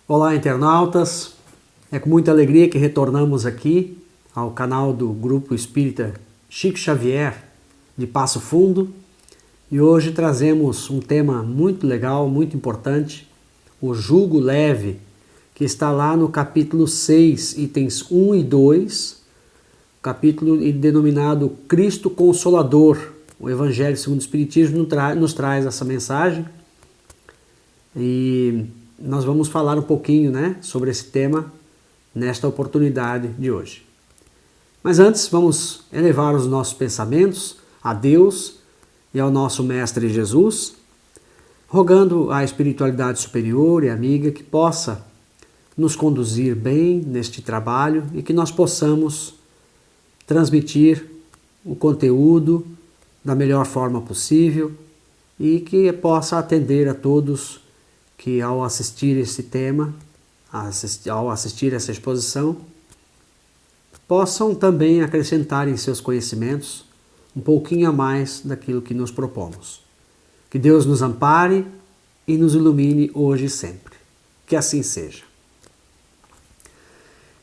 Olá, internautas! É com muita alegria que retornamos aqui ao canal do Grupo Espírita Chico Xavier de Passo Fundo e hoje trazemos um tema muito legal, muito importante, o jugo leve, que está lá no capítulo 6, itens 1 e 2, capítulo denominado Cristo Consolador. O Evangelho segundo o Espiritismo nos traz essa mensagem e nós vamos falar um pouquinho, sobre esse tema nesta oportunidade de hoje. Mas antes, vamos elevar os nossos pensamentos a Deus e ao nosso Mestre Jesus, rogando à espiritualidade superior e amiga que possa nos conduzir bem neste trabalho e que nós possamos transmitir o conteúdo da melhor forma possível e que possa atender a todos que ao assistir esse tema, ao assistir essa exposição, possam também acrescentar em seus conhecimentos um pouquinho a mais daquilo que nos propomos. Que Deus nos ampare e nos ilumine hoje e sempre. Que assim seja.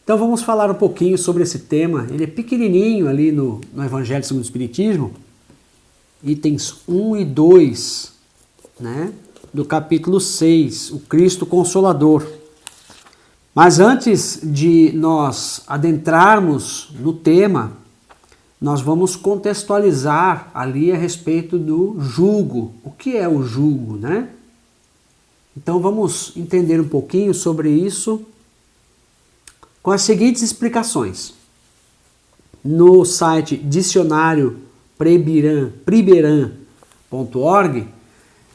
Então vamos falar um pouquinho sobre esse tema. Ele é pequenininho ali no Evangelho segundo o Espiritismo, itens 1 e 2, do capítulo 6, o Cristo Consolador. Mas antes de nós adentrarmos no tema, nós vamos contextualizar ali a respeito do jugo. O que é o jugo, Então vamos entender um pouquinho sobre isso com as seguintes explicações. No site dicionário priberan.org,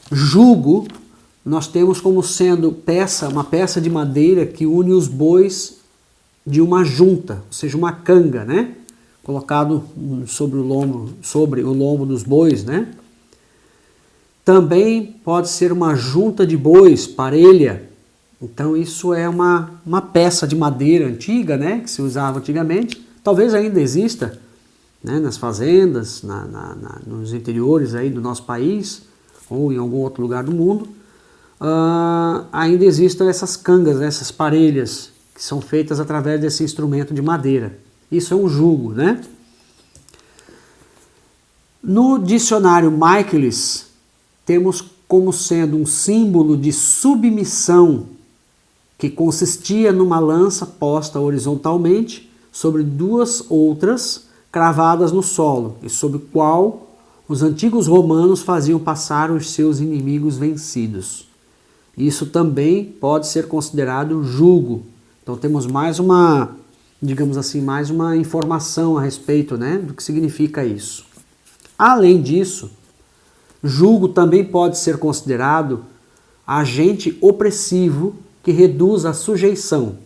jugo nós temos como sendo uma peça de madeira que une os bois de uma junta, ou seja, uma canga, colocado sobre o lombo dos bois, Também pode ser uma junta de bois, parelha. Então isso é uma peça de madeira antiga, que se usava antigamente, talvez ainda exista, nas fazendas, nos interiores aí do nosso país, ou em algum outro lugar do mundo, ainda existem essas cangas, essas parelhas, que são feitas através desse instrumento de madeira. Isso é um jugo, No dicionário Michaelis, temos como sendo um símbolo de submissão que consistia numa lança posta horizontalmente sobre duas outras cravadas no solo, e sobre o qual os antigos romanos faziam passar os seus inimigos vencidos. Isso também pode ser considerado jugo. Então temos mais uma informação a respeito, do que significa isso. Além disso, jugo também pode ser considerado agente opressivo que reduz a sujeição,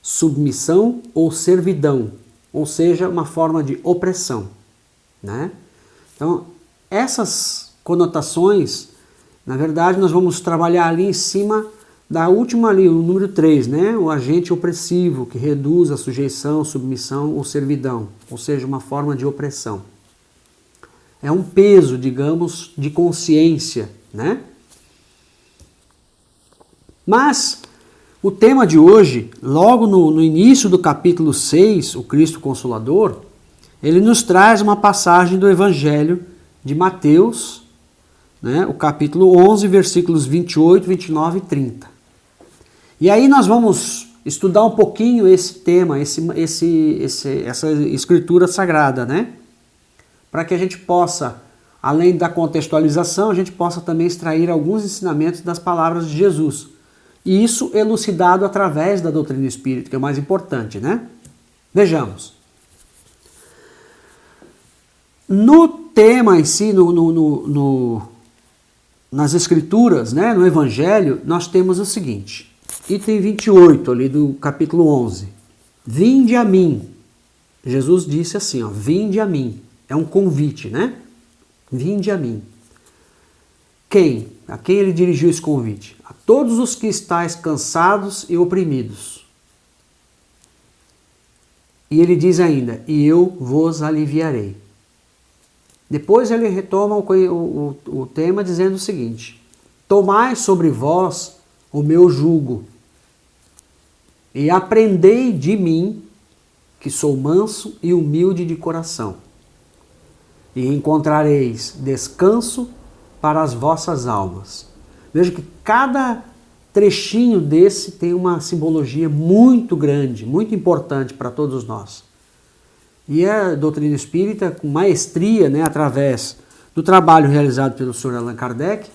submissão ou servidão, ou seja, uma forma de opressão, Então, essas conotações, na verdade, nós vamos trabalhar ali em cima da última ali, o número 3, o agente opressivo que reduz a sujeição, submissão ou servidão, ou seja, uma forma de opressão. É um peso, digamos, de consciência, Mas o tema de hoje, logo no início do capítulo 6, o Cristo Consolador, ele nos traz uma passagem do Evangelho de Mateus, o capítulo 11, versículos 28, 29 e 30. E aí nós vamos estudar um pouquinho esse tema, essa escritura sagrada, para que a gente possa, além da contextualização, a gente possa também extrair alguns ensinamentos das palavras de Jesus. E isso elucidado através da doutrina espírita, que é o mais importante, Vejamos. No tema em si, nas escrituras, no Evangelho, nós temos o seguinte, item 28 ali do capítulo 11. Vinde a mim. Jesus disse assim, vinde a mim. É um convite, Vinde a mim. Quem? A quem ele dirigiu esse convite? A todos os que estáis cansados e oprimidos. E ele diz ainda, e eu vos aliviarei. Depois ele retoma o tema dizendo o seguinte, tomai sobre vós o meu jugo e aprendei de mim, que sou manso e humilde de coração, e encontrareis descanso para as vossas almas. Veja que cada trechinho desse tem uma simbologia muito grande, muito importante para todos nós. E a doutrina espírita, com maestria, né, através do trabalho realizado pelo Sr. Allan Kardec,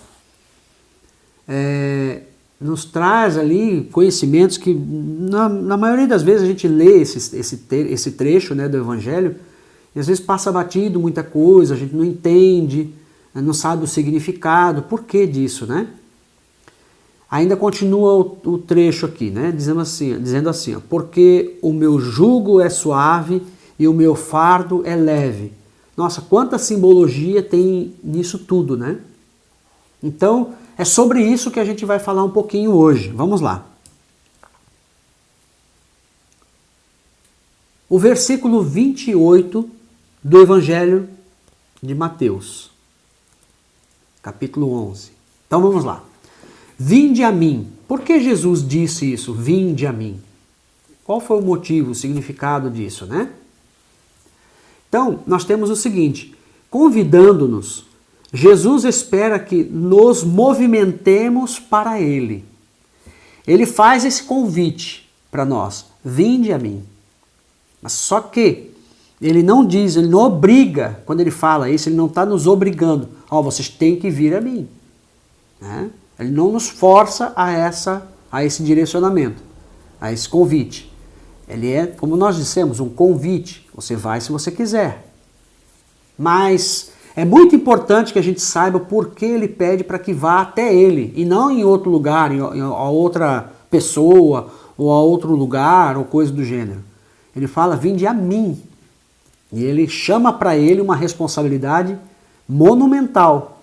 nos traz ali conhecimentos que, na maioria das vezes, a gente lê esse trecho, né, do Evangelho, e às vezes passa batido muita coisa, a gente não entende, não sabe o significado, por que disso, né? Ainda continua o trecho aqui, né, dizendo assim, porque o meu jugo é suave e o meu fardo é leve. Nossa, quanta simbologia tem nisso tudo, né? Então, é sobre isso que a gente vai falar um pouquinho hoje. Vamos lá. O versículo 28 do Evangelho de Mateus, capítulo 11. Então vamos lá. Vinde a mim. Por que Jesus disse isso? Vinde a mim. Qual foi o motivo, o significado disso, né? Então, nós temos o seguinte, convidando-nos, Jesus espera que nos movimentemos para Ele. Ele faz esse convite para nós, vinde a mim. Mas só que Ele não diz, Ele não obriga, quando Ele fala isso, Ele não está nos obrigando, vocês têm que vir a mim. Né? Ele não nos força a esse direcionamento, a esse convite. Ele é, como nós dissemos, um convite. Você vai se você quiser. Mas é muito importante que a gente saiba por que ele pede para que vá até ele, e não em outro lugar, a outra pessoa, ou a outro lugar, ou coisa do gênero. Ele fala, vinde a mim. E ele chama para ele uma responsabilidade monumental.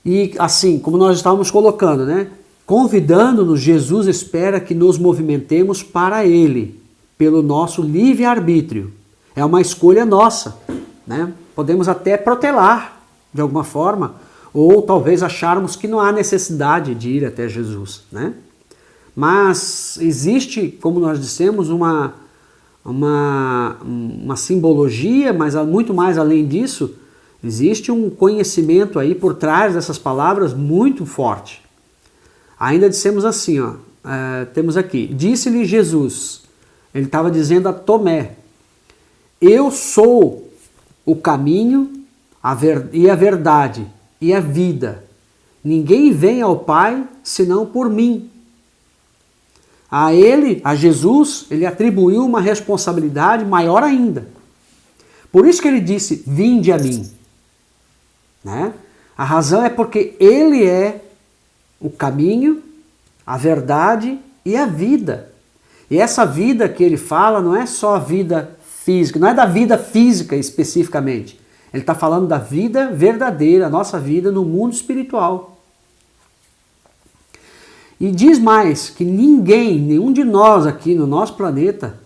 E assim, como nós estávamos colocando, né? Convidando-nos, Jesus espera que nos movimentemos para Ele, pelo nosso livre-arbítrio. É uma escolha nossa, né? Podemos até protelar, de alguma forma, ou talvez acharmos que não há necessidade de ir até Jesus, né? Mas existe, como nós dissemos, uma simbologia, mas muito mais além disso, existe um conhecimento aí por trás dessas palavras muito forte. Ainda dissemos assim, temos aqui, disse-lhe Jesus, ele estava dizendo a Tomé, eu sou o caminho e a verdade e a vida. Ninguém vem ao Pai senão por mim. A Jesus, ele atribuiu uma responsabilidade maior ainda. Por isso que ele disse, vinde a mim. Né? A razão é porque ele é o caminho, a verdade e a vida. E essa vida que ele fala não é só a vida física, não é da vida física especificamente. Ele está falando da vida verdadeira, a nossa vida no mundo espiritual. E diz mais que nenhum de nós aqui no nosso planeta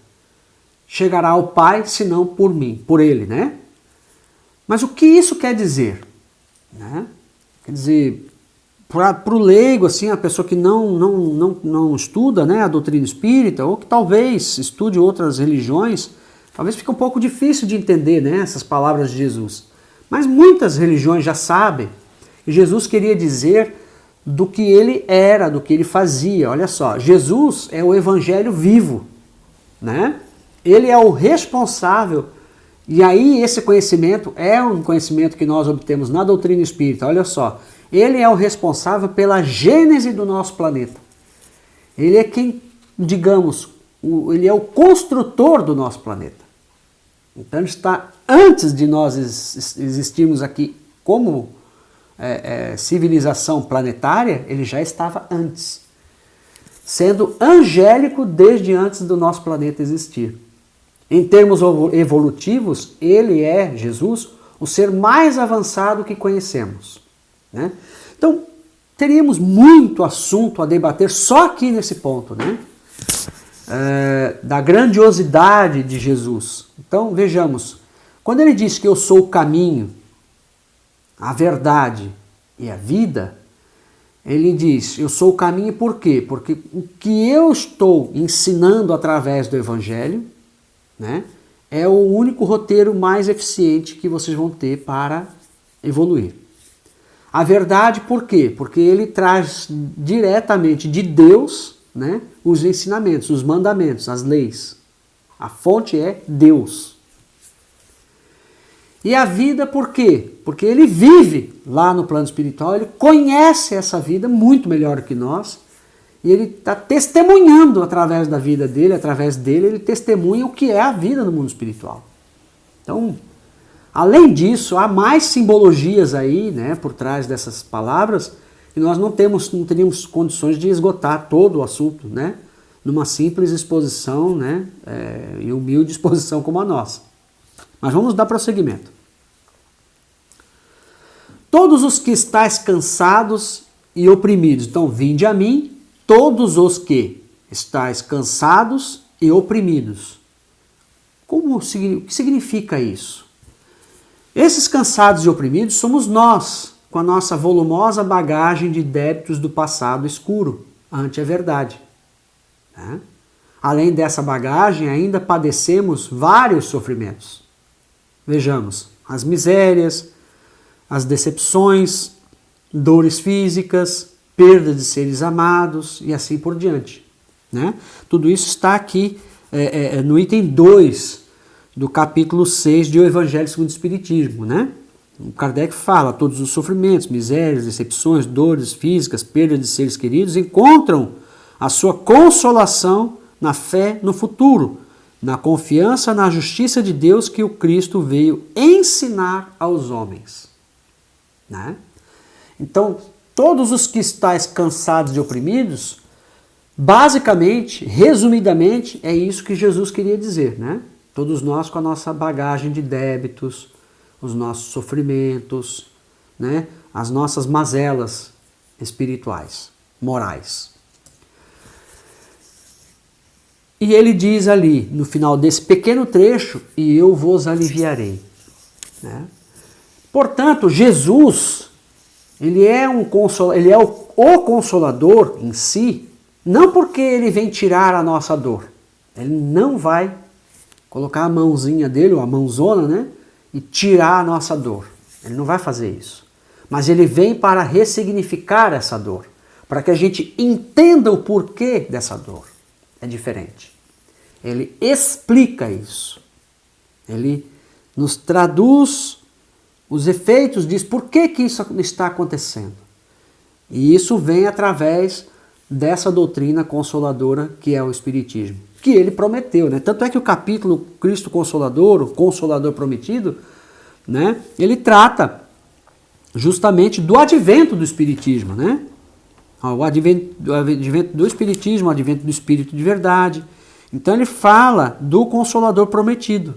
chegará ao Pai senão por mim, por ele, né? Mas o que isso quer dizer? Né? Quer dizer, para o leigo, assim, a pessoa que não estuda, né, a doutrina espírita, ou que talvez estude outras religiões, talvez fique um pouco difícil de entender, né, essas palavras de Jesus. Mas muitas religiões já sabem que Jesus queria dizer do que ele era, do que ele fazia. Olha só, Jesus é o evangelho vivo, né? Ele é o responsável. E aí esse conhecimento é um conhecimento que nós obtemos na doutrina espírita. Olha só, ele é o responsável pela gênese do nosso planeta. Ele é quem, digamos, ele é o construtor do nosso planeta. Então ele está, antes de nós existirmos aqui como civilização planetária, ele já estava antes. Sendo angélico desde antes do nosso planeta existir. Em termos evolutivos, ele é, Jesus, o ser mais avançado que conhecemos. Né? Então, teríamos muito assunto a debater só aqui nesse ponto, né? Da grandiosidade de Jesus. Então, vejamos, quando ele diz que eu sou o caminho, a verdade e a vida, Ele diz, eu sou o caminho por quê? Porque o que eu estou ensinando através do Evangelho, né, é o único roteiro mais eficiente que vocês vão ter para evoluir. A verdade por quê? Porque ele traz diretamente de Deus, né, os ensinamentos, os mandamentos, as leis. A fonte é Deus. E a vida por quê? Porque ele vive lá no plano espiritual, ele conhece essa vida muito melhor que nós, e ele está testemunhando através da vida dele, através dele, ele testemunha o que é a vida no mundo espiritual. Então, além disso, há mais simbologias aí, né, por trás dessas palavras, e nós não teríamos condições de esgotar todo o assunto, né, numa simples exposição, né, e humilde exposição como a nossa. Mas vamos dar prosseguimento. Todos os que estáis cansados e oprimidos, então vinde a mim, todos os que estáis cansados e oprimidos. O que significa isso? Esses cansados e oprimidos somos nós, com a nossa volumosa bagagem de débitos do passado escuro, ante a verdade. Né? Além dessa bagagem, ainda padecemos vários sofrimentos. Vejamos, as misérias, as decepções, dores físicas, perda de seres amados e assim por diante. Né? Tudo isso está aqui no item 2 do capítulo 6 de O Evangelho segundo o Espiritismo. Né? O Kardec fala, todos os sofrimentos, misérias, decepções, dores físicas, perda de seres queridos encontram a sua consolação na fé no futuro, na confiança na justiça de Deus que o Cristo veio ensinar aos homens. Né? Então, todos os que estáis cansados e oprimidos, basicamente, resumidamente, é isso que Jesus queria dizer. Né? Todos nós com a nossa bagagem de débitos, os nossos sofrimentos, né? As nossas mazelas espirituais, morais. E ele diz ali, no final desse pequeno trecho, e eu vos aliviarei. Né? Portanto, Jesus, ele é o Consolador em si, não porque ele vem tirar a nossa dor. Ele não vai colocar a mãozinha dele, ou a mãozona, né, e tirar a nossa dor. Ele não vai fazer isso. Mas ele vem para ressignificar essa dor, para que a gente entenda o porquê dessa dor. É diferente. Ele explica isso. Ele nos traduz os efeitos, diz por que isso está acontecendo. E isso vem através dessa doutrina consoladora que é o Espiritismo, que ele prometeu. Né? Tanto é que o capítulo Cristo Consolador, o Consolador Prometido, né, ele trata justamente do advento do Espiritismo. Né? O advento do Espiritismo, o advento do Espírito de verdade. Então ele fala do Consolador Prometido,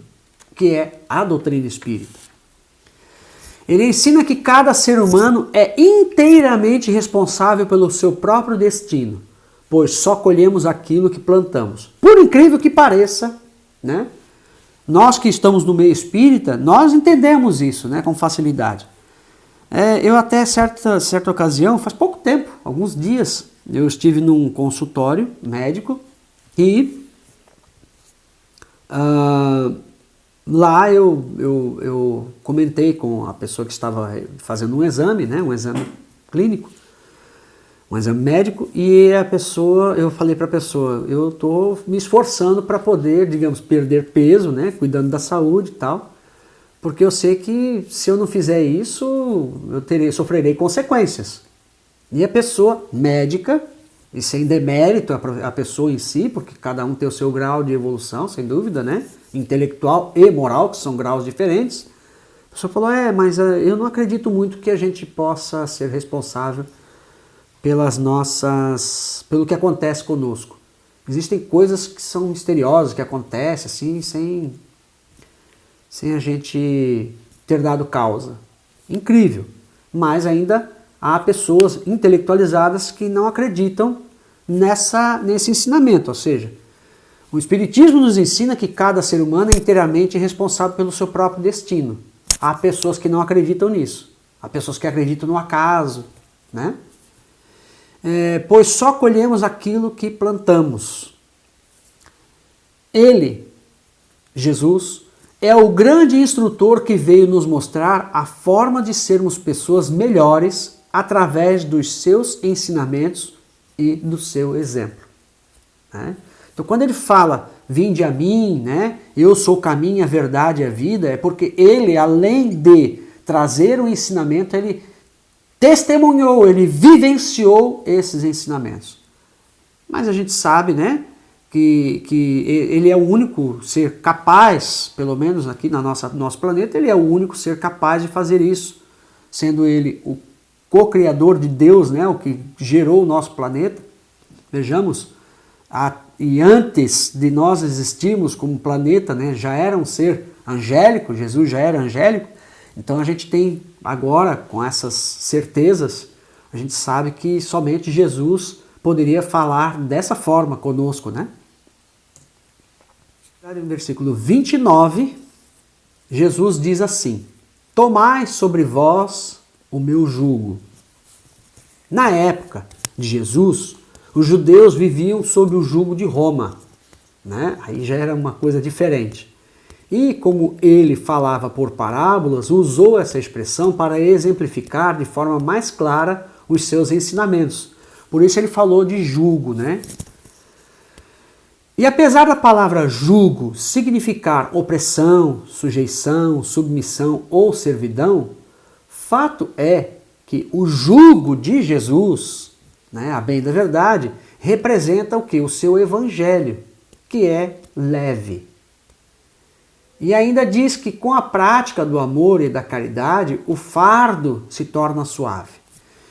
que é a doutrina espírita. Ele ensina que cada ser humano é inteiramente responsável pelo seu próprio destino, pois só colhemos aquilo que plantamos. Por incrível que pareça, né? Nós que estamos no meio espírita, nós entendemos isso, né, com facilidade. Eu até certa ocasião, faz pouco tempo, alguns dias, eu estive num consultório médico e lá eu comentei com a pessoa que estava fazendo um exame, né, um exame clínico, um exame médico, e eu falei para a pessoa, eu estou me esforçando para poder, digamos, perder peso, né, cuidando da saúde e tal, porque eu sei que se eu não fizer isso, eu sofrerei consequências. E a pessoa médica, e sem demérito a pessoa em si, porque cada um tem o seu grau de evolução, sem dúvida, né? Intelectual e moral, que são graus diferentes. A pessoa falou, mas eu não acredito muito que a gente possa ser responsável pelo que acontece conosco. Existem coisas que são misteriosas, que acontecem assim, sem a gente ter dado causa. Incrível. Mas ainda há pessoas intelectualizadas que não acreditam nesse ensinamento. Ou seja, o Espiritismo nos ensina que cada ser humano é inteiramente responsável pelo seu próprio destino. Há pessoas que não acreditam nisso. Há pessoas que acreditam no acaso, né? pois só colhemos aquilo que plantamos. Ele, Jesus, é o grande instrutor que veio nos mostrar a forma de sermos pessoas melhores através dos seus ensinamentos e do seu exemplo. Né? Então, quando ele fala, vinde a mim, né? Eu sou o caminho, a verdade e a vida, é porque ele, além de trazer o ensinamento, ele testemunhou, ele vivenciou esses ensinamentos. Mas a gente sabe, né, que ele é o único ser capaz, pelo menos aqui no nosso planeta, ele é o único ser capaz de fazer isso, sendo ele o co-criador de Deus, né, o que gerou o nosso planeta. Vejamos, e antes de nós existirmos como planeta, né, já era um ser angélico, Jesus já era angélico, então a gente tem agora, com essas certezas, a gente sabe que somente Jesus poderia falar dessa forma conosco, né? No versículo 29, Jesus diz assim, tomai sobre vós o meu jugo. Na época de Jesus, os judeus viviam sob o jugo de Roma, né? Aí já era uma coisa diferente. E como ele falava por parábolas, usou essa expressão para exemplificar de forma mais clara os seus ensinamentos. Por isso ele falou de jugo, né? E apesar da palavra jugo significar opressão, sujeição, submissão ou servidão, fato é que o jugo de Jesus, né, a bem da verdade, representa o que? O seu evangelho, que é leve. E ainda diz que com a prática do amor e da caridade, o fardo se torna suave.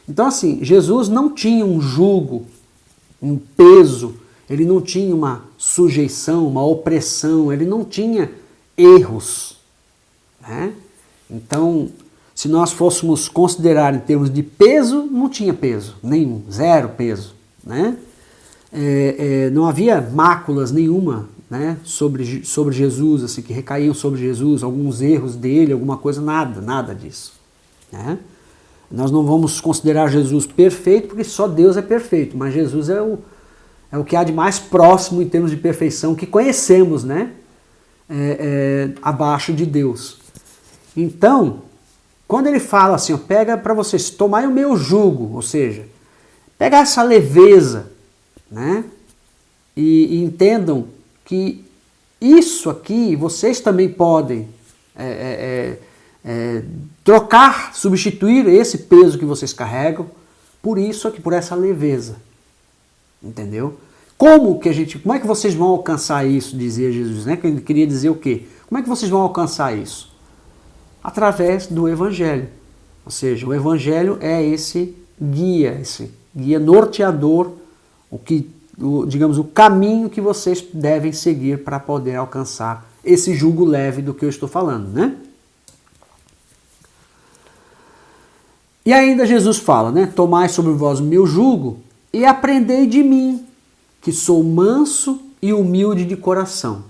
Então assim, Jesus não tinha um jugo, um peso, ele não tinha uma sujeição, uma opressão, ele não tinha erros. Né? Então, se nós fôssemos considerar em termos de peso, não tinha peso, nenhum, zero peso. Né? Não havia máculas nenhuma, né, sobre Jesus, assim, que recaíam sobre Jesus, alguns erros dele, alguma coisa, nada disso. Né? Nós não vamos considerar Jesus perfeito, porque só Deus é perfeito, mas Jesus é o que há de mais próximo em termos de perfeição que conhecemos, né, abaixo de Deus. Então, quando ele fala assim, ó, pega para vocês, tomai o meu jugo, ou seja, pega essa leveza, né, e entendam que isso aqui vocês também podem trocar, substituir esse peso que vocês carregam por isso aqui, por essa leveza. Entendeu? Como é que vocês vão alcançar isso, dizia Jesus, né? Que ele queria dizer o quê? Como é que vocês vão alcançar isso? Através do Evangelho. Ou seja, o Evangelho é esse guia norteador, digamos, o caminho que vocês devem seguir para poder alcançar esse jugo leve do que eu estou falando, né? E ainda Jesus fala, né? Tomai sobre vós o meu jugo e aprendei de mim, que sou manso e humilde de coração.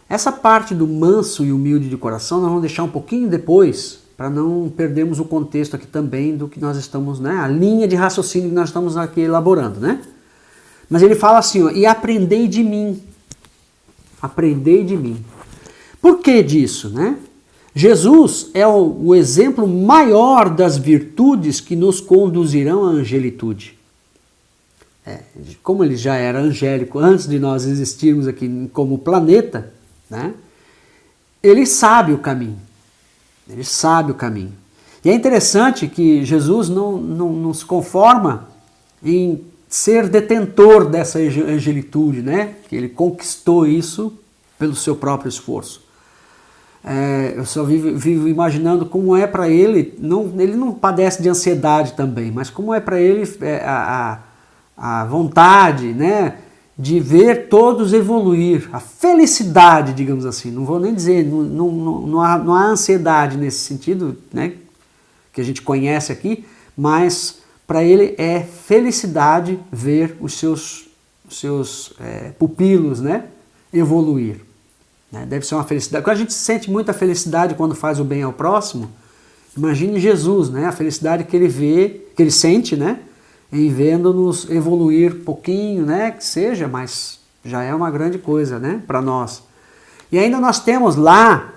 Essa parte do manso e humilde de coração nós vamos deixar um pouquinho depois, para não perdermos o contexto aqui também do que nós estamos, né? A linha de raciocínio que nós estamos aqui elaborando, né? Mas ele fala assim, ó, e aprendei de mim. Aprendei de mim. Por que disso, né? Jesus é o exemplo maior das virtudes que nos conduzirão à angelitude. Como ele já era angélico antes de nós existirmos aqui como planeta, né? Ele sabe o caminho. Ele sabe o caminho. E é interessante que Jesus não se conforma em ser detentor dessa angelitude, né? Que ele conquistou isso pelo seu próprio esforço. Eu só vivo imaginando como é para ele, ele não padece de ansiedade também, mas como é para ele a vontade, né, de ver todos evoluir, a felicidade, digamos assim, não vou nem dizer, não há ansiedade nesse sentido, né, que a gente conhece aqui, mas para ele é felicidade ver os seus pupilos, né, evoluir. Deve ser uma felicidade. Quando a gente sente muita felicidade quando faz o bem ao próximo, imagine Jesus, né? A felicidade que ele vê, que ele sente, né? em vendo-nos evoluir pouquinho, né, que seja, mas já é uma grande coisa, né, para nós. E ainda nós temos lá,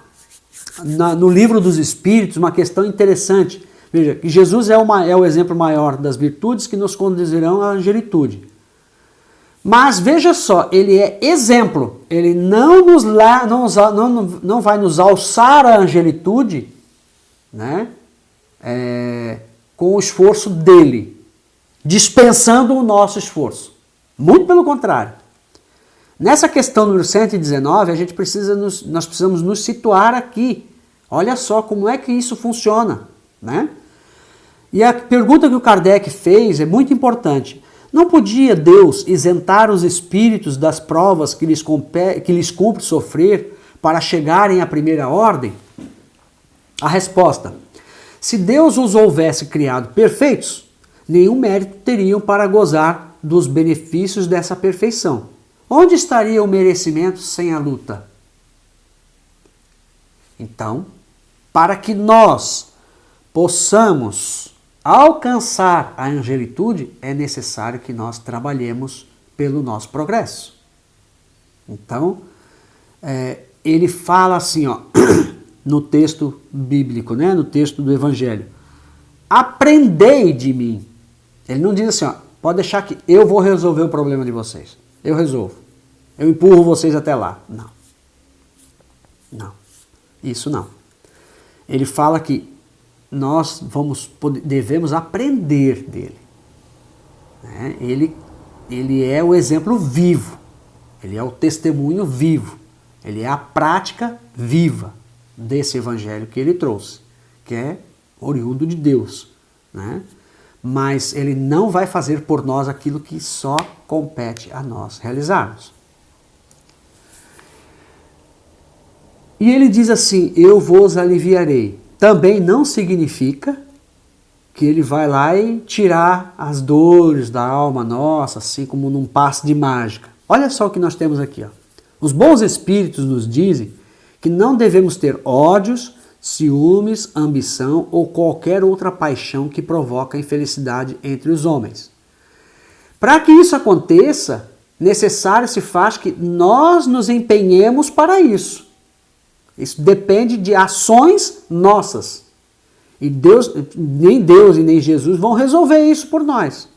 no livro dos Espíritos, uma questão interessante. Veja, que Jesus é o exemplo maior das virtudes que nos conduzirão à angelitude. Mas veja só, ele é exemplo, ele não vai nos alçar à angelitude, né, com o esforço dele, dispensando o nosso esforço. Muito pelo contrário. Nessa questão número 119, nós precisamos nos situar aqui. Olha só como é que isso funciona, né? E a pergunta que o Kardec fez é muito importante. Não podia Deus isentar os espíritos das provas que lhes cumpre sofrer para chegarem à primeira ordem? A resposta: se Deus os houvesse criado perfeitos, nenhum mérito teriam para gozar dos benefícios dessa perfeição. Onde estaria o merecimento sem a luta? Então, para que nós possamos alcançar a angelitude, é necessário que nós trabalhemos pelo nosso progresso. Então, ele fala assim, ó, no texto bíblico, né, no texto do Evangelho: aprendei de mim. Ele não diz assim, ó, pode deixar que eu vou resolver o problema de vocês. Eu resolvo. Eu empurro vocês até lá. Não. Não. Isso não. Ele fala que nós devemos aprender dele. Né? Ele é o exemplo vivo. Ele é o testemunho vivo. Ele é a prática viva desse evangelho que ele trouxe, que é oriundo de Deus, né? Mas ele não vai fazer por nós aquilo que só compete a nós realizarmos. E ele diz assim: eu vos aliviarei. Também não significa que ele vai lá e tirar as dores da alma nossa, assim como num passe de mágica. Olha só o que nós temos aqui, ó. Os bons espíritos nos dizem que não devemos ter ódios, ciúmes, ambição ou qualquer outra paixão que provoca infelicidade entre os homens. Para que isso aconteça, necessário se faz que nós nos empenhemos para isso. Isso depende de ações nossas. E nem Deus e nem Jesus vão resolver isso por nós.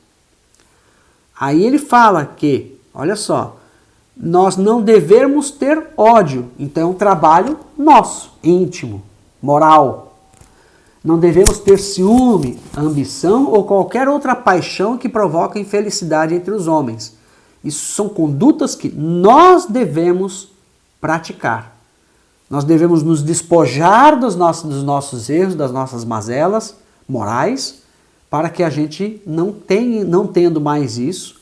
Aí ele fala que, olha só, nós não devemos ter ódio. Então é um trabalho nosso, íntimo, moral. Não devemos ter ciúme, ambição ou qualquer outra paixão que provoque infelicidade entre os homens. Isso são condutas que nós devemos praticar. Nós devemos nos despojar dos nossos erros, das nossas mazelas morais, para que a gente não tendo mais isso,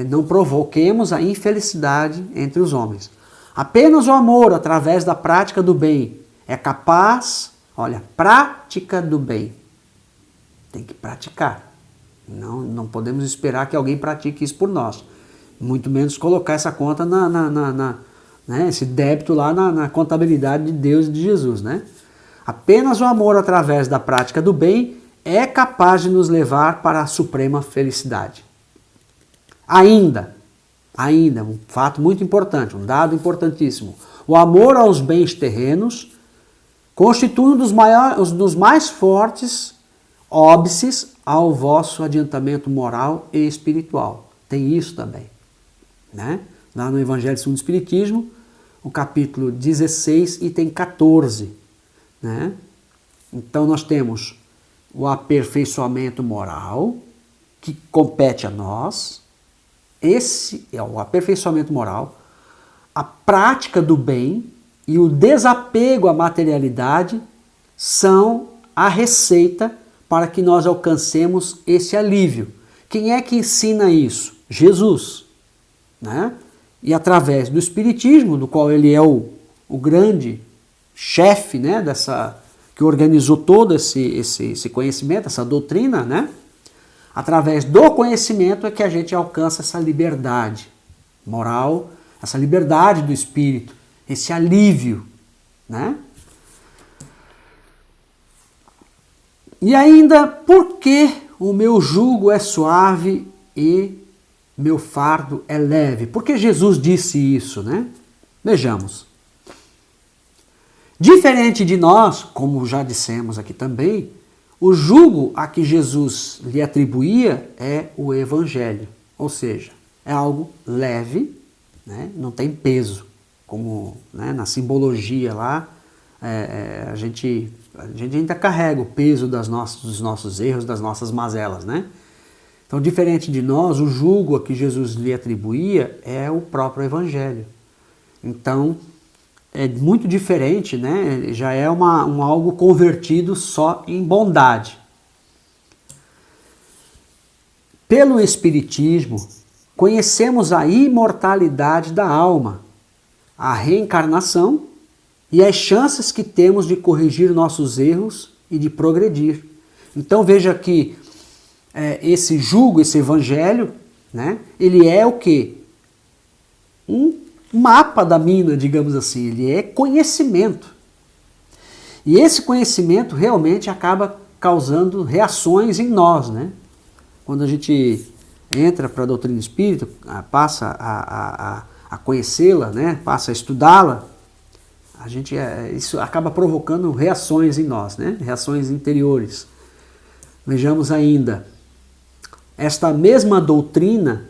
não provoquemos a infelicidade entre os homens. Apenas o amor, através da prática do bem, é capaz, olha, prática do bem. Tem que praticar. Não podemos esperar que alguém pratique isso por nós. Muito menos colocar essa conta esse débito lá na contabilidade de Deus e de Jesus, né? Apenas o amor através da prática do bem é capaz de nos levar para a suprema felicidade. Ainda, um fato muito importante, um dado importantíssimo, o amor aos bens terrenos constitui um dos mais fortes óbices ao vosso adiantamento moral e espiritual. Tem isso também, né? Lá no Evangelho segundo o Espiritismo, o capítulo 16, item 14. Né? Então nós temos o aperfeiçoamento moral, que compete a nós. Esse é o aperfeiçoamento moral, a prática do bem e o desapego à materialidade são a receita para que nós alcancemos esse alívio. Quem é que ensina isso? Jesus, né? E através do Espiritismo, do qual ele é o grande chefe, né, que organizou todo esse conhecimento, essa doutrina, né? Através do conhecimento é que a gente alcança essa liberdade moral, essa liberdade do espírito, esse alívio, né? E ainda, por que o meu jugo é suave e meu fardo é leve? Por que Jesus disse isso, né? Vejamos. Diferente de nós, como já dissemos aqui também, o jugo a que Jesus lhe atribuía é o Evangelho. Ou seja, é algo leve, né? Não tem peso, como, né, na simbologia lá, a gente ainda carrega o peso dos nossos erros, das nossas mazelas, né? Então, diferente de nós, o jugo a que Jesus lhe atribuía é o próprio Evangelho. Então, é muito diferente, né? Já é um algo convertido só em bondade. Pelo Espiritismo, conhecemos a imortalidade da alma, a reencarnação e as chances que temos de corrigir nossos erros e de progredir. Então veja que esse jugo, esse evangelho, né, ele é o quê? Um mapa da mina, digamos assim, ele é conhecimento. E esse conhecimento realmente acaba causando reações em nós, né? Quando a gente entra para a doutrina espírita, passa a conhecê-la, né, passa a estudá-la, isso acaba provocando reações em nós, né, reações interiores. Vejamos ainda, esta mesma doutrina,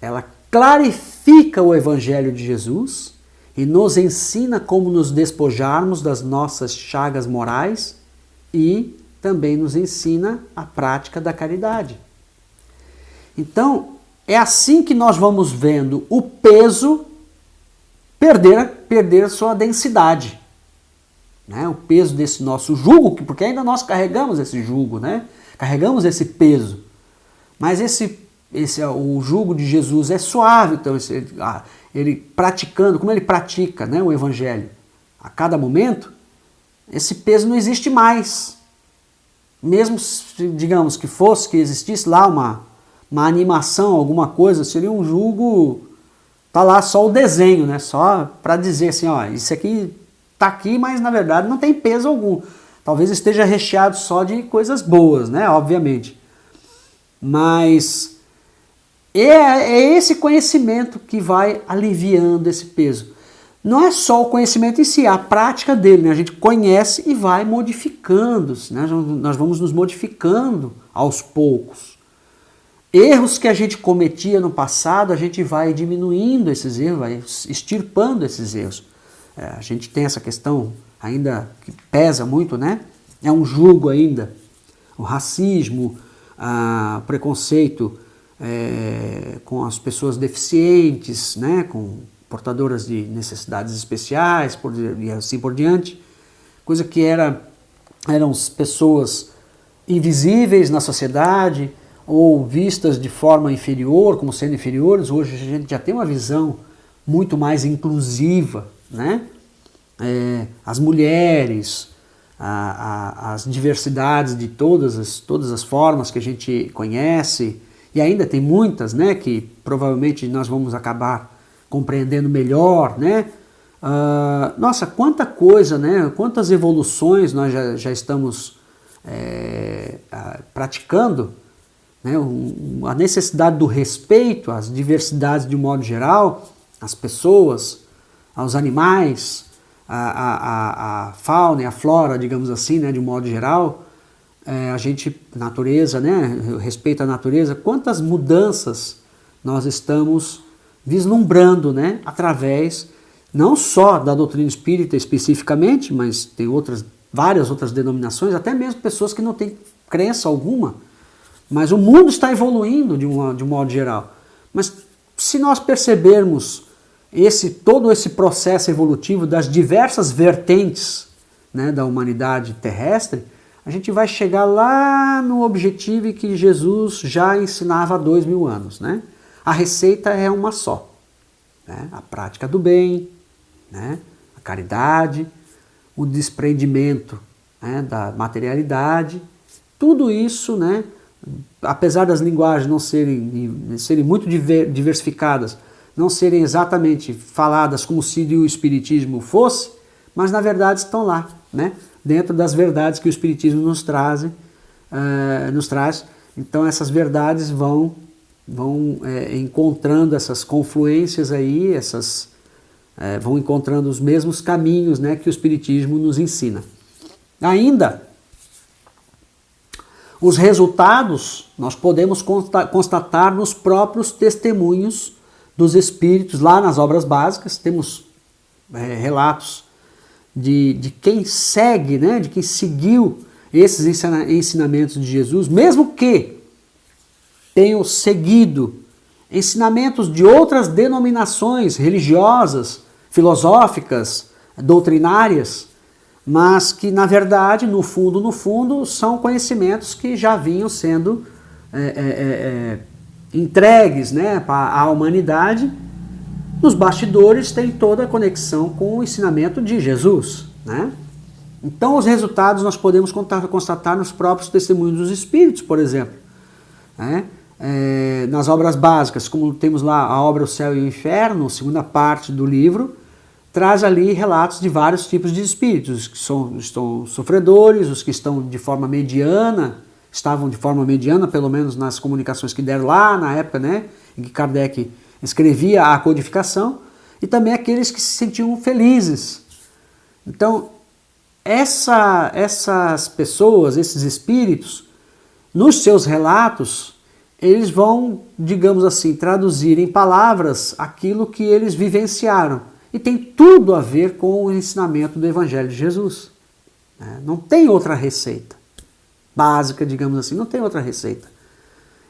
ela clarifica o Evangelho de Jesus e nos ensina como nos despojarmos das nossas chagas morais e também nos ensina a prática da caridade. Então, é assim que nós vamos vendo o peso perder sua densidade. Né? O peso desse nosso jugo, porque ainda nós carregamos esse jugo, né? Carregamos esse peso. Mas o jugo de Jesus é suave, então ele praticando, como ele pratica, né, o Evangelho a cada momento, esse peso não existe mais. Mesmo, digamos, que existisse lá uma animação, alguma coisa, seria um jugo, tá lá só o desenho, né? Só para dizer assim, ó, isso aqui tá aqui, mas na verdade não tem peso algum. Talvez esteja recheado só de coisas boas, né? Obviamente. Mas é esse conhecimento que vai aliviando esse peso. Não é só o conhecimento em si, é a prática dele, né? A gente conhece e vai modificando-se, né? Nós vamos nos modificando aos poucos. Erros que a gente cometia no passado, a gente vai diminuindo esses erros, vai extirpando esses erros. A gente tem essa questão ainda que pesa muito, né? É um jugo ainda. O racismo, o preconceito com as pessoas deficientes, né? Com portadoras de necessidades especiais e assim por diante. Coisa que eram pessoas invisíveis na sociedade, ou vistas de forma inferior, como sendo inferiores. Hoje a gente já tem uma visão muito mais inclusiva, né? As mulheres, as diversidades de todas as formas que a gente conhece, e ainda tem muitas, né, que provavelmente nós vamos acabar compreendendo melhor, né? Nossa, quanta coisa, né? Quantas evoluções nós já estamos praticando, né? A necessidade do respeito às diversidades de um modo geral, às pessoas, aos animais, a fauna e a flora, digamos assim, né? De um modo geral, natureza, né? Respeito à natureza, quantas mudanças nós estamos vislumbrando, né? Através não só da doutrina espírita especificamente, mas tem várias outras denominações, até mesmo pessoas que não têm crença alguma. Mas o mundo está evoluindo de um modo geral. Mas se nós percebermos todo esse processo evolutivo das diversas vertentes, né, da humanidade terrestre, a gente vai chegar lá no objetivo que Jesus já ensinava há 2000 anos. Né? A receita é uma só. Né? A prática do bem, né? A caridade, o desprendimento, né, da materialidade. Tudo isso, né, apesar das linguagens não serem muito diversificadas, não serem exatamente faladas como se o Espiritismo fosse, mas na verdade estão lá, né? Dentro das verdades que o Espiritismo nos traz, Então essas verdades vão encontrando essas confluências aí, vão encontrando os mesmos caminhos, né, que o Espiritismo nos ensina. Ainda, os resultados nós podemos constatar nos próprios testemunhos dos Espíritos, lá nas obras básicas, temos relatos de quem segue, né, de quem seguiu esses ensinamentos de Jesus, mesmo que tenham seguido ensinamentos de outras denominações religiosas, filosóficas, doutrinárias, mas que, na verdade, no fundo, são conhecimentos que já vinham sendo entregues, né, à humanidade. Nos bastidores tem toda a conexão com o ensinamento de Jesus, né? Então, os resultados nós podemos constatar nos próprios testemunhos dos Espíritos, por exemplo, né? Nas obras básicas, como temos lá a obra O Céu e o Inferno, segunda parte do livro, traz ali relatos de vários tipos de espíritos, os que estão sofredores, os que estão de forma mediana, estavam de forma mediana, pelo menos nas comunicações que deram lá na época, né, em que Kardec escrevia a codificação, e também aqueles que se sentiam felizes. Então, essas pessoas, esses espíritos, nos seus relatos, eles vão, digamos assim, traduzir em palavras aquilo que eles vivenciaram. E tem tudo a ver com o ensinamento do Evangelho de Jesus. Não tem outra receita básica, digamos assim, não tem outra receita.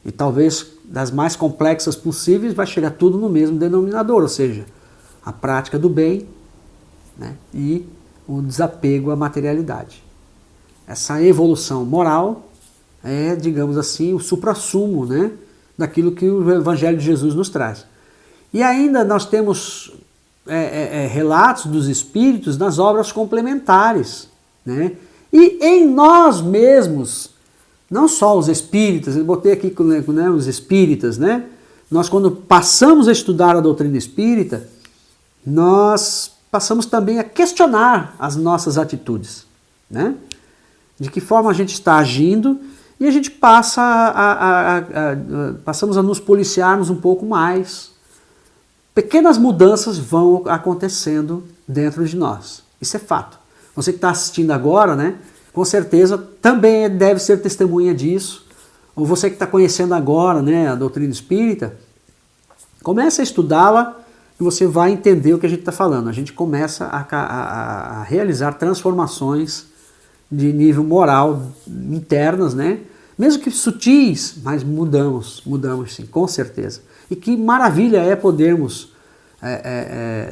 E talvez das mais complexas possíveis vai chegar tudo no mesmo denominador, ou seja, a prática do bem, né, e o desapego à materialidade. Essa evolução moral é, digamos assim, o suprassumo, né, daquilo que o Evangelho de Jesus nos traz. E ainda nós temos relatos dos Espíritos nas obras complementares, né? E em nós mesmos, não só os espíritas, eu botei aqui, né, os espíritas, né? Nós, quando passamos a estudar a doutrina espírita, nós passamos também a questionar as nossas atitudes, né? De que forma a gente está agindo, e a gente passamos a nos policiarmos um pouco mais. Pequenas mudanças vão acontecendo dentro de nós. Isso é fato. Você que está assistindo agora, né, com certeza também deve ser testemunha disso. Ou você que está conhecendo agora, né, a doutrina espírita, comece a estudá-la e você vai entender o que a gente está falando. A gente começa a realizar transformações de nível moral internas, né? Mesmo que sutis, mas mudamos sim, com certeza. E que maravilha é podermos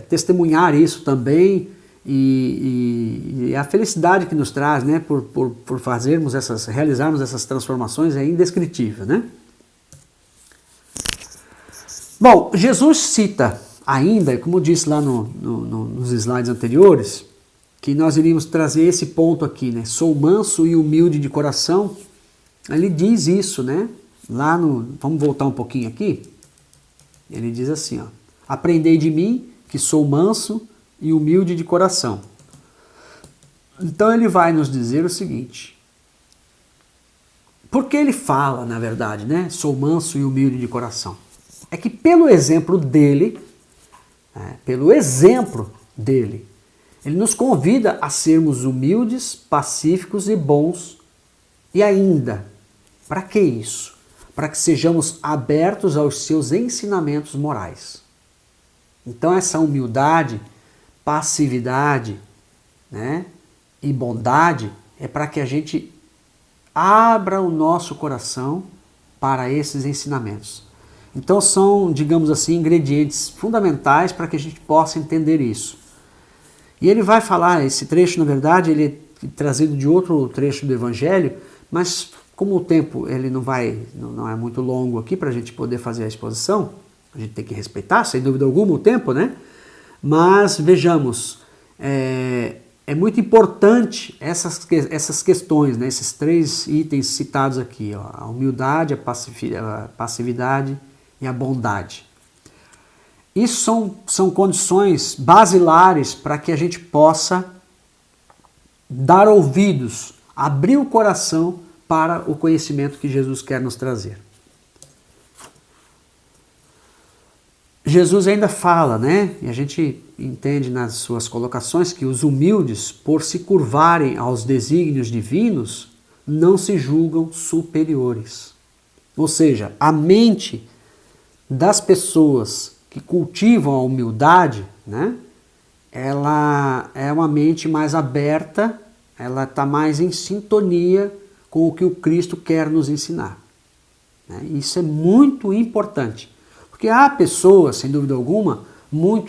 testemunhar isso também, e a felicidade que nos traz, né, por realizarmos essas transformações é indescritível, né? Bom, Jesus cita ainda, como eu disse lá nos slides anteriores, que nós iríamos trazer esse ponto aqui, né? Sou manso e humilde de coração. Ele diz isso, né? Vamos voltar um pouquinho aqui. Ele diz assim, ó: aprendei de mim, que sou manso e humilde de coração. Então ele vai nos dizer o seguinte. Por que ele fala, na verdade, né? Sou manso e humilde de coração. É que pelo exemplo dele, ele nos convida a sermos humildes, pacíficos e bons. E ainda, para que isso? Para que sejamos abertos aos seus ensinamentos morais. Então essa humildade, passividade, né, e bondade é para que a gente abra o nosso coração para esses ensinamentos. Então são, digamos assim, ingredientes fundamentais para que a gente possa entender isso. E ele vai falar, esse trecho, na verdade, ele é trazido de outro trecho do Evangelho, mas como o tempo ele não é muito longo aqui para a gente poder fazer a exposição, a gente tem que respeitar, sem dúvida alguma, o tempo, né? Mas vejamos, é muito importante essas questões, né? Esses 3 itens citados aqui, ó, a humildade, a passividade e a bondade. Isso são condições basilares para que a gente possa dar ouvidos, abrir o coração para o conhecimento que Jesus quer nos trazer. Jesus ainda fala, né? E a gente entende nas suas colocações que os humildes, por se curvarem aos desígnios divinos, não se julgam superiores. Ou seja, a mente das pessoas que cultivam a humildade, né? Ela é uma mente mais aberta, ela está mais em sintonia com o que o Cristo quer nos ensinar. Isso é muito importante. Porque há pessoas, sem dúvida alguma,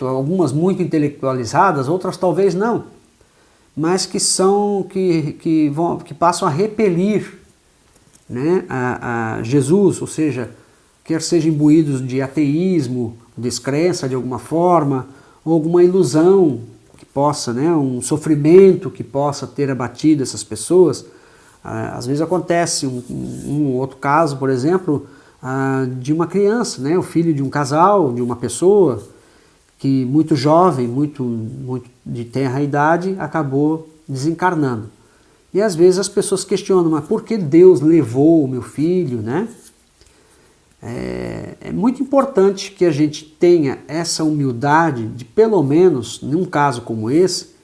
algumas muito intelectualizadas, outras talvez não, mas que passam a repelir, né, a Jesus, ou seja, quer sejam imbuídos de ateísmo, descrença de alguma forma, ou alguma ilusão que possa, né, um sofrimento que possa ter abatido essas pessoas. Às vezes acontece um outro caso, por exemplo, de uma criança, né, o filho de um casal, de uma pessoa que muito jovem, muito de tenra idade, acabou desencarnando. E às vezes as pessoas questionam, mas por que Deus levou o meu filho, né? É muito importante que a gente tenha essa humildade de, pelo menos, num caso como esse,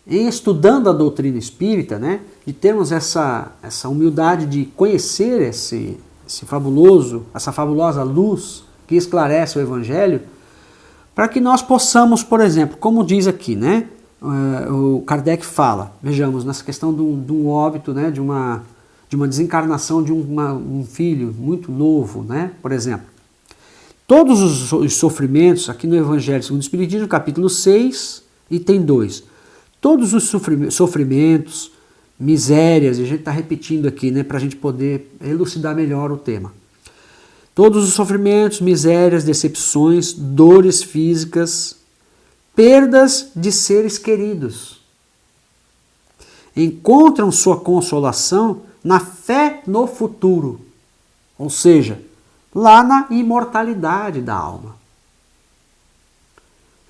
em estudando a doutrina espírita, né, de termos essa humildade de conhecer essa fabulosa luz que esclarece o Evangelho, para que nós possamos, por exemplo, como diz aqui, né, o Kardec fala, vejamos, nessa questão de um óbito, né, de uma desencarnação de um filho muito novo, né, por exemplo. Todos os sofrimentos, aqui no Evangelho segundo o Espiritismo, capítulo 6, item 2, todos os sofrimentos, misérias, e a gente está repetindo aqui, né, para a gente poder elucidar melhor o tema. Todos os sofrimentos, misérias, decepções, dores físicas, perdas de seres queridos, encontram sua consolação na fé no futuro, ou seja, lá na imortalidade da alma.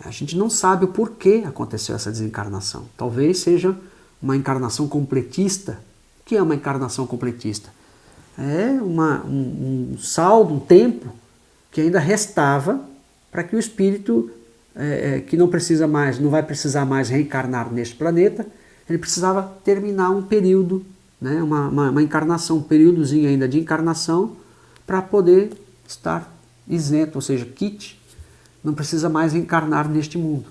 A gente não sabe o porquê aconteceu essa desencarnação. Talvez seja uma encarnação completista. O que é uma encarnação completista? É um saldo, um tempo que ainda restava para que o espírito, que não vai precisar mais reencarnar neste planeta, ele precisava terminar um período, né, uma encarnação, um períodozinho ainda de encarnação, para poder estar isento, ou seja, quite, não precisa mais reencarnar neste mundo,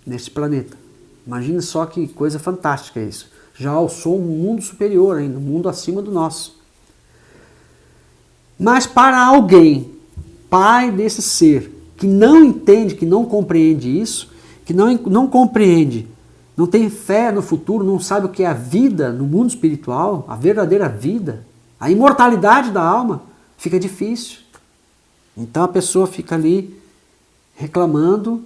neste planeta. Imagine só que coisa fantástica isso. Já alçou um mundo superior ainda, um mundo acima do nosso. Mas para alguém, pai desse ser, que não entende, que não compreende isso, que não compreende, não tem fé no futuro, não sabe o que é a vida no mundo espiritual, a verdadeira vida, a imortalidade da alma, fica difícil. Então a pessoa fica ali reclamando,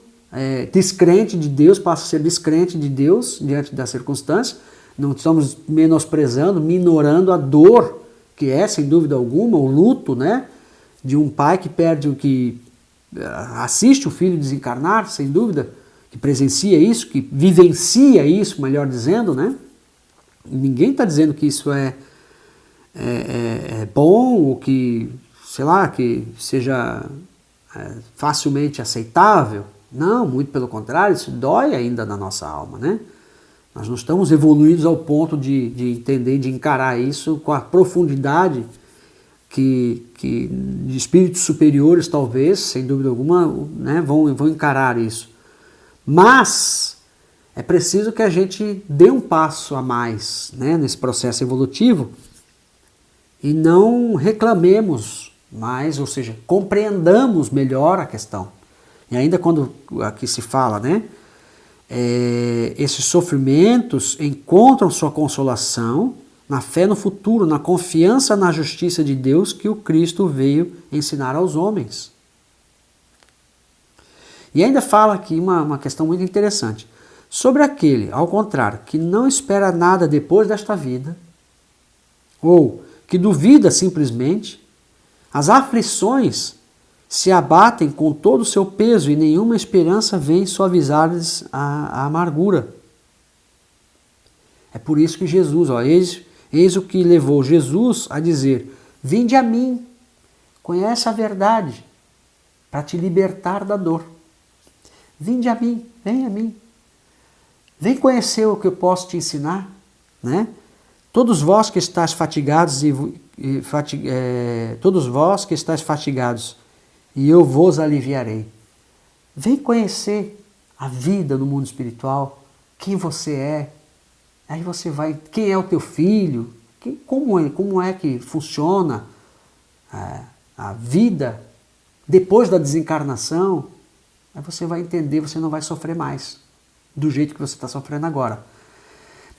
descrente de Deus, passa a ser descrente de Deus diante das circunstâncias. Não estamos menosprezando, minorando a dor que é, sem dúvida alguma, o luto, né, de um pai que assiste o filho desencarnar, sem dúvida, que presencia isso, que vivencia isso, melhor dizendo, né? Ninguém está dizendo que isso é bom ou que, sei lá, que seja facilmente aceitável. Não, muito pelo contrário, isso dói ainda na nossa alma, né? Nós não estamos evoluídos ao ponto de entender, de encarar isso com a profundidade que de espíritos superiores, talvez, sem dúvida alguma, né, vão encarar isso. Mas é preciso que a gente dê um passo a mais, né, nesse processo evolutivo e não reclamemos mais, ou seja, compreendamos melhor a questão. E ainda quando aqui se fala, né, esses sofrimentos encontram sua consolação na fé no futuro, na confiança na justiça de Deus que o Cristo veio ensinar aos homens. E ainda fala aqui uma questão muito interessante. Sobre aquele, ao contrário, que não espera nada depois desta vida, ou que duvida simplesmente, as aflições se abatem com todo o seu peso e nenhuma esperança vem suavizar-lhes a amargura. É por isso que Jesus, eis Eis o que levou Jesus a dizer: vinde a mim, conhece a verdade, para te libertar da dor. Vinde a mim, vem a mim. Vem conhecer o que eu posso te ensinar, né? Todos vós que estáis fatigados todos vós que estáis fatigados, e eu vos aliviarei. Vem conhecer a vida no mundo espiritual, quem você é. Aí você vai, quem é o teu filho, como é que funciona a vida depois da desencarnação. Aí você vai entender, você não vai sofrer mais do jeito que você está sofrendo agora.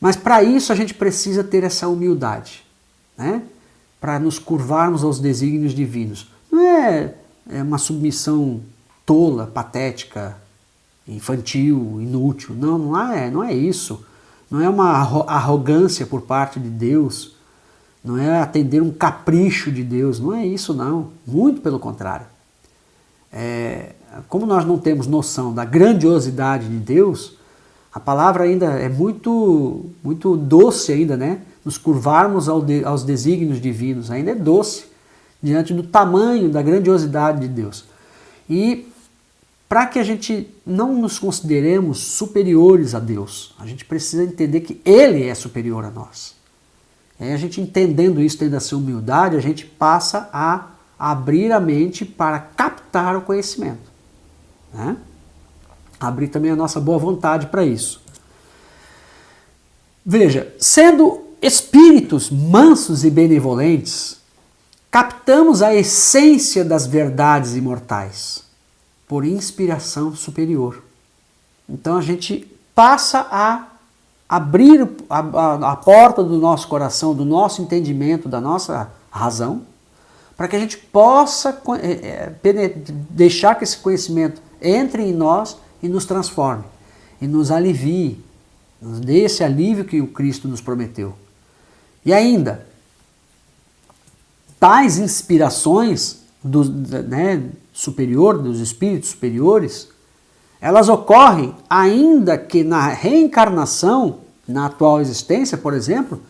Mas para isso a gente precisa ter essa humildade, né? Para nos curvarmos aos desígnios divinos. Não é uma submissão tola, patética, infantil, inútil. Não é isso. Não é uma arrogância por parte de Deus. Não é atender um capricho de Deus. Não é isso, não. Muito pelo contrário. Como nós não temos noção da grandiosidade de Deus, a palavra ainda é muito, muito doce ainda, né? Nos curvarmos aos desígnios divinos, ainda é doce, diante do tamanho, da grandiosidade de Deus. E para que a gente não nos consideremos superiores a Deus, a gente precisa entender que Ele é superior a nós. E a gente entendendo isso, tendo essa humildade, a gente passa a abrir a mente para captar o conhecimento, né? Abrir também a nossa boa vontade para isso. Veja, sendo espíritos mansos e benevolentes, captamos a essência das verdades imortais por inspiração superior. Então a gente passa a abrir a porta do nosso coração, do nosso entendimento, da nossa razão, para que a gente possa deixar que esse conhecimento entre em nós e nos transforme, e nos alivie, nos dê esse alívio que o Cristo nos prometeu. E ainda, tais inspirações dos espíritos superiores, elas ocorrem ainda que na reencarnação, na atual existência, por exemplo,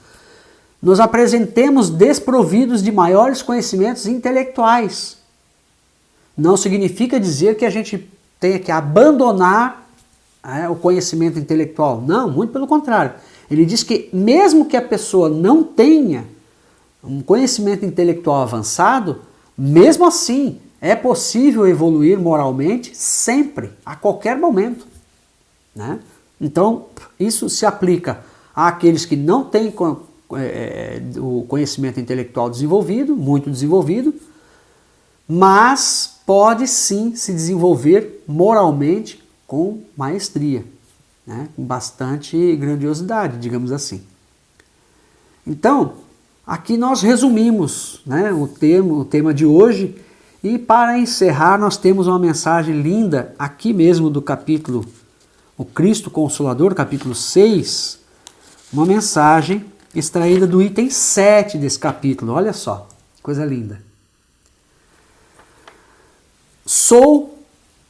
nos apresentemos desprovidos de maiores conhecimentos intelectuais. Não significa dizer que a gente tenha que abandonar o conhecimento intelectual. Não, muito pelo contrário. Ele diz que mesmo que a pessoa não tenha um conhecimento intelectual avançado, mesmo assim é possível evoluir moralmente sempre, a qualquer momento, né? Então, isso se aplica àqueles que não têm o conhecimento intelectual desenvolvido, muito desenvolvido, mas pode sim se desenvolver moralmente com maestria, né? Com bastante grandiosidade, digamos assim. Então, aqui nós resumimos, né, o tema de hoje, e para encerrar nós temos uma mensagem linda aqui mesmo do capítulo O Cristo Consolador, capítulo 6, uma mensagem extraída do item 7 desse capítulo. Olha só, coisa linda. Sou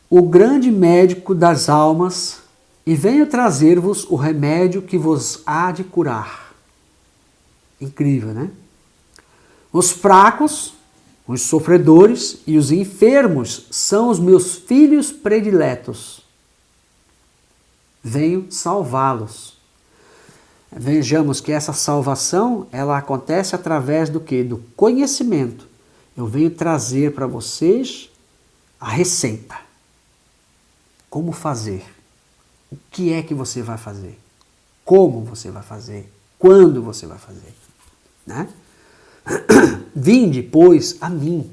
o grande médico das almas e venho trazer-vos o remédio que vos há de curar. Incrível, né? Os fracos, os sofredores e os enfermos são os meus filhos prediletos. Venho salvá-los. Vejamos que essa salvação, ela acontece através do quê? Do conhecimento. Eu venho trazer para vocês a receita. Como fazer? O que é que você vai fazer? Como você vai fazer? Quando você vai fazer? Né? Vinde, pois, a mim,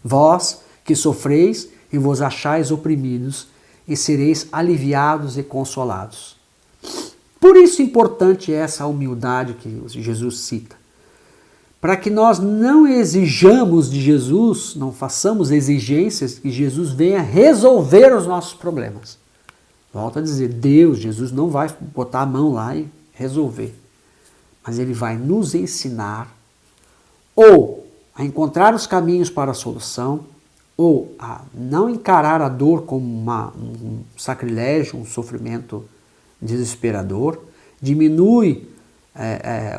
vós que sofreis e vos achais oprimidos, e sereis aliviados e consolados. Por isso é importante essa humildade que Jesus cita. Para que nós não exijamos de Jesus, não façamos exigências que Jesus venha resolver os nossos problemas. Volto a dizer, Jesus não vai botar a mão lá e resolver. Mas Ele vai nos ensinar ou a encontrar os caminhos para a solução, ou a não encarar a dor como um sacrilégio, um sofrimento desesperador, diminui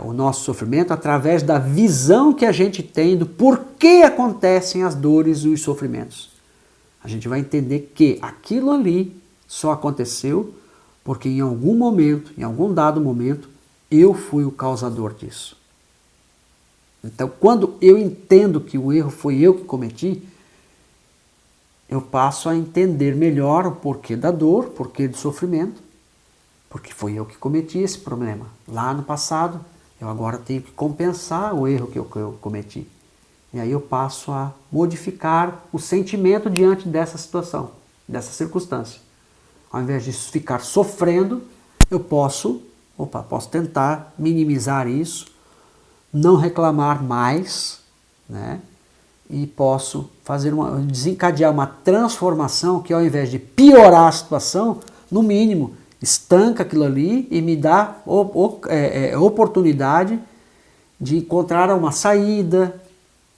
o nosso sofrimento através da visão que a gente tem do porquê acontecem as dores e os sofrimentos. A gente vai entender que aquilo ali só aconteceu porque em algum momento, em algum dado momento, eu fui o causador disso. Então, quando eu entendo que o erro foi eu que cometi, eu passo a entender melhor o porquê da dor, o porquê do sofrimento, porque foi eu que cometi esse problema. Lá no passado, eu agora tenho que compensar o erro que eu cometi. E aí eu passo a modificar o sentimento diante dessa situação, dessa circunstância. Ao invés de ficar sofrendo, eu posso tentar minimizar isso, não reclamar mais, né? E posso desencadear uma transformação que, ao invés de piorar a situação, no mínimo, estanca aquilo ali e me dá oportunidade de encontrar uma saída,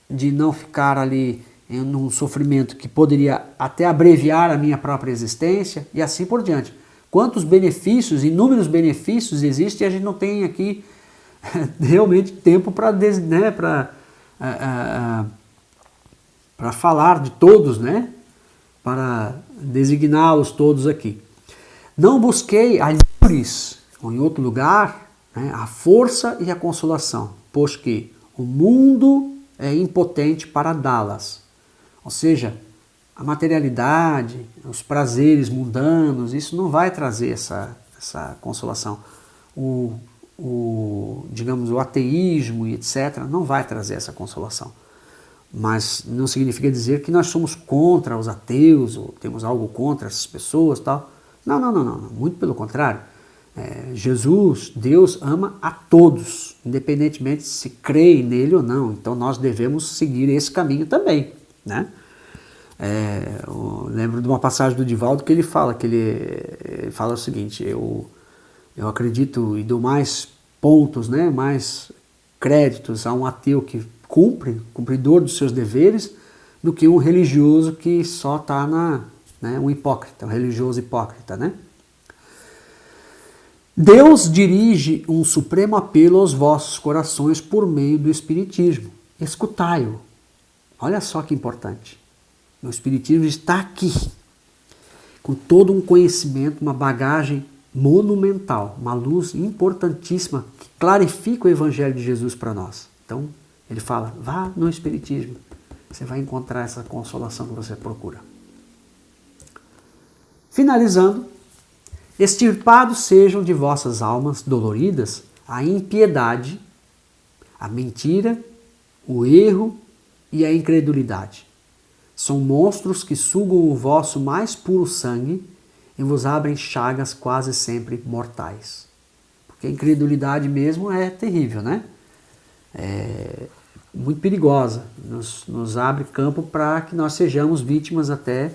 de não ficar ali em um sofrimento que poderia até abreviar a minha própria existência e assim por diante. Quantos benefícios, inúmeros benefícios existem, e a gente não tem aqui realmente tempo para falar de todos, né? Para designá-los todos aqui. Não busquei alheures, ou em outro lugar, né, a força e a consolação, pois que o mundo é impotente para dá-las. Ou seja, a materialidade, os prazeres mundanos, isso não vai trazer essa consolação. Digamos, o ateísmo e etc. não vai trazer essa consolação. Mas não significa dizer que nós somos contra os ateus, ou temos algo contra essas pessoas, tal. Não, muito pelo contrário. Jesus, Deus ama a todos, independentemente se creem nele ou não. Então nós devemos seguir esse caminho também, né? Eu lembro de uma passagem do Divaldo que ele fala o seguinte: eu acredito e dou mais pontos, né, mais créditos a um ateu que cumpridor dos seus deveres, do que um religioso que só está um hipócrita, um religioso hipócrita, né? Deus dirige um supremo apelo aos vossos corações por meio do Espiritismo. Escutai-o. Olha só que importante. O Espiritismo está aqui, com todo um conhecimento, uma bagagem monumental, uma luz importantíssima que clarifica o Evangelho de Jesus para nós. Então, ele fala, vá no Espiritismo, você vai encontrar essa consolação que você procura. Finalizando, extirpados sejam de vossas almas doloridas a impiedade, a mentira, o erro e a incredulidade. São monstros que sugam o vosso mais puro sangue e vos abrem chagas quase sempre mortais. Porque a incredulidade mesmo é terrível, né? É muito perigosa. Nos abre campo para que nós sejamos vítimas até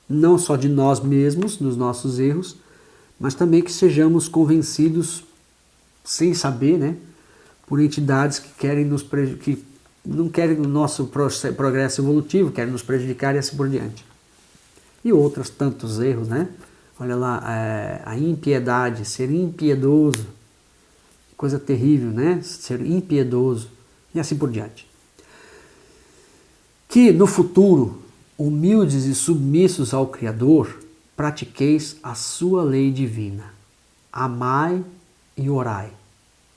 não só de nós mesmos, dos nossos erros, mas também que sejamos convencidos, sem saber, né, por entidades que querem que não querem o nosso progresso evolutivo, querem nos prejudicar e assim por diante. E outros tantos erros, né? Olha lá, a impiedade, ser impiedoso, coisa terrível, né? Ser impiedoso e assim por diante. Que no futuro, humildes e submissos ao Criador, pratiqueis a sua lei divina. Amai e orai.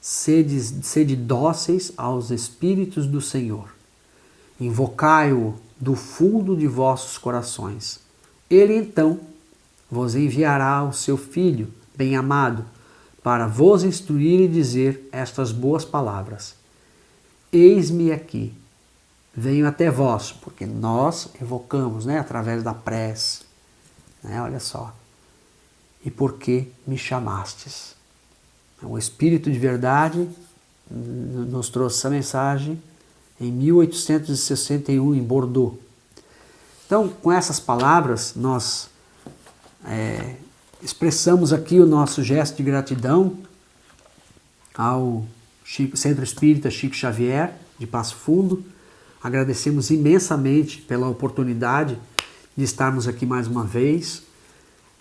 Sede dóceis aos Espíritos do Senhor. Invocai-o do fundo de vossos corações. Ele então vos enviará o seu Filho, bem-amado, para vos instruir e dizer estas boas palavras. Eis-me aqui, venho até vós, porque nós evocamos, né, através da prece, né, olha só. E por que me chamastes? O Espírito de Verdade nos trouxe essa mensagem em 1861 em Bordeaux. Então, com essas palavras, nós expressamos aqui o nosso gesto de gratidão ao Centro Espírita Chico Xavier, de Passo Fundo. Agradecemos imensamente pela oportunidade de estarmos aqui mais uma vez,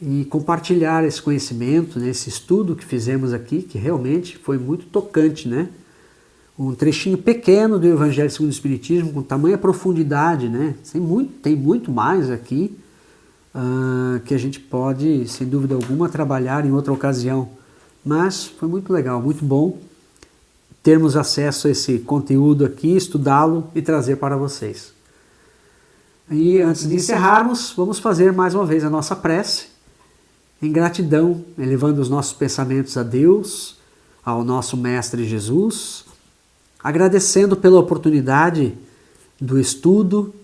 e compartilhar esse conhecimento, né, esse estudo que fizemos aqui, que realmente foi muito tocante, né? Um trechinho pequeno do Evangelho segundo o Espiritismo, com tamanha profundidade, né? Tem muito mais aqui, que a gente pode, sem dúvida alguma, trabalhar em outra ocasião. Mas foi muito legal, muito bom termos acesso a esse conteúdo aqui, estudá-lo e trazer para vocês. E antes de encerrarmos, vamos fazer mais uma vez a nossa prece, em gratidão, elevando os nossos pensamentos a Deus, ao nosso Mestre Jesus, agradecendo pela oportunidade do estudo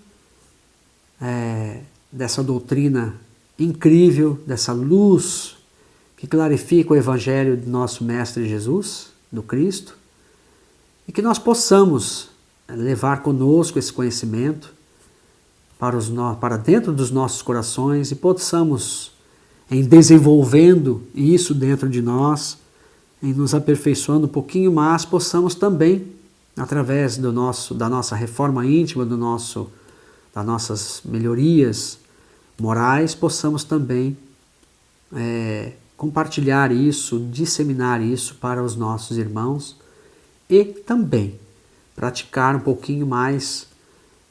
dessa doutrina incrível, dessa luz que clarifica o Evangelho do nosso Mestre Jesus, do Cristo, e que nós possamos levar conosco esse conhecimento para dentro dos nossos corações e possamos, em desenvolvendo isso dentro de nós, em nos aperfeiçoando um pouquinho mais, possamos também, através da nossa reforma íntima, das nossas melhorias morais, possamos também compartilhar isso, disseminar isso para os nossos irmãos e também praticar um pouquinho mais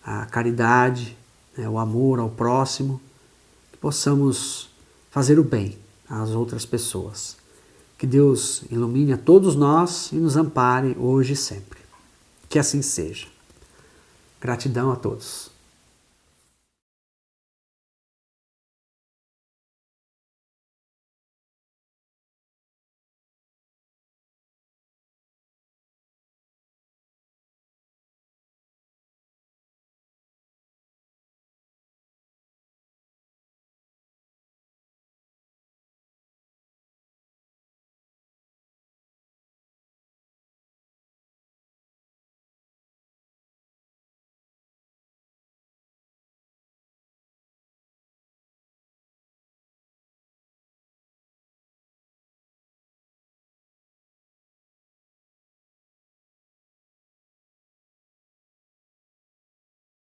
a caridade, né, o amor ao próximo, que possamos fazer o bem às outras pessoas. Que Deus ilumine a todos nós e nos ampare hoje e sempre. Que assim seja. Gratidão a todos.